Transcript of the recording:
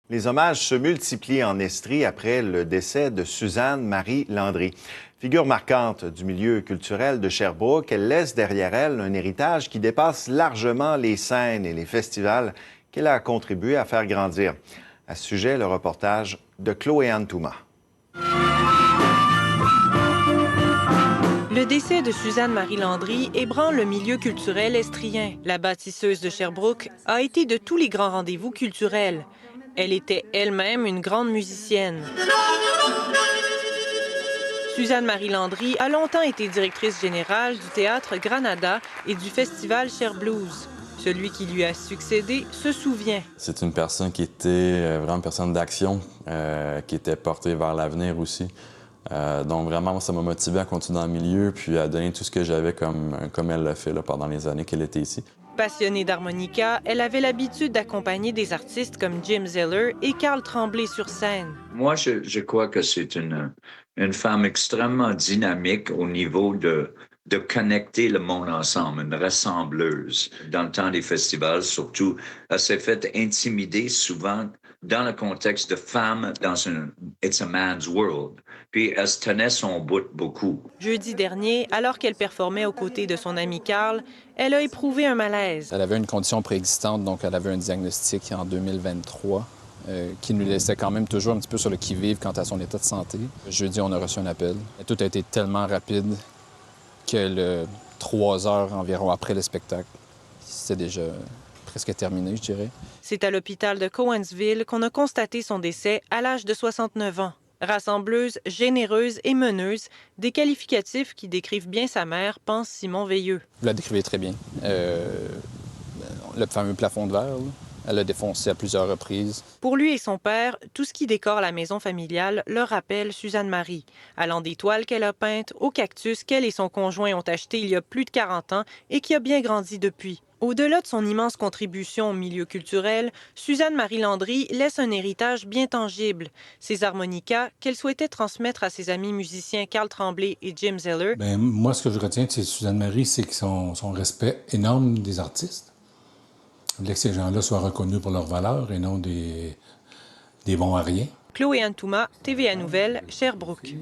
Les hommages se multiplient en Estrie après le décès de Suzanne-Marie Landry. Figure marquante du milieu culturel de Sherbrooke, elle laisse derrière elle un héritage qui dépasse largement les scènes et les festivals qu'elle a contribué à faire grandir. À ce sujet, le reportage de Chloé-Anne Touma. Le décès de Suzanne-Marie Landry ébranle le milieu culturel estrien. La bâtisseuse de Sherbrooke a été de tous les grands rendez-vous culturels. Elle était elle-même une grande musicienne. Suzanne-Marie Landry a longtemps été directrice générale du théâtre Granada et du festival Cher Blues. Celui qui lui a succédé se souvient. C'est une personne qui était vraiment une personne d'action, qui était portée vers l'avenir aussi. Donc vraiment, ça m'a motivé à continuer dans le milieu puis à donner tout ce que j'avais comme elle l'a fait là, pendant les années qu'elle était ici. Passionnée d'harmonica, elle avait l'habitude d'accompagner des artistes comme Jim Zeller et Carl Tremblay sur scène. Moi, je crois que c'est une femme extrêmement dynamique au niveau de connecter le monde ensemble, une rassembleuse. Dans le temps des festivals, surtout, elle s'est fait intimider souvent dans le contexte de femme dans un « it's a man's world ». Puis elle se tenait son bout beaucoup. Jeudi dernier, alors qu'elle performait aux côtés de son ami Carl, elle a éprouvé un malaise. Elle avait une condition préexistante, donc elle avait un diagnostic en 2023 qui nous laissait quand même toujours un petit peu sur le qui-vive quant à son état de santé. Jeudi, on a reçu un appel. Tout a été tellement rapide que 3 heures environ après le spectacle, c'était déjà presque terminé, je dirais. C'est à l'hôpital de Cowansville qu'on a constaté son décès à l'âge de 69 ans. Rassembleuse, généreuse et meneuse, des qualificatifs qui décrivent bien sa mère, pense Simon Veilleux. Vous la décrivez très bien. Le fameux plafond de verre, là, elle l'a défoncé à plusieurs reprises. Pour lui et son père, tout ce qui décore la maison familiale leur rappelle Suzanne-Marie, allant des toiles qu'elle a peintes aux cactus qu'elle et son conjoint ont achetés il y a plus de 40 ans et qui a bien grandi depuis. Au-delà de son immense contribution au milieu culturel, Suzanne-Marie Landry laisse un héritage bien tangible. Ses harmonicas qu'elle souhaitait transmettre à ses amis musiciens Carl Tremblay et Jim Zeller. Moi, ce que je retiens de Suzanne-Marie, c'est son respect énorme des artistes. Elle voulait que ces gens-là soient reconnus pour leurs valeurs et non des bons à rien. Chloé-Anne Touma, TVA Nouvelles, Sherbrooke.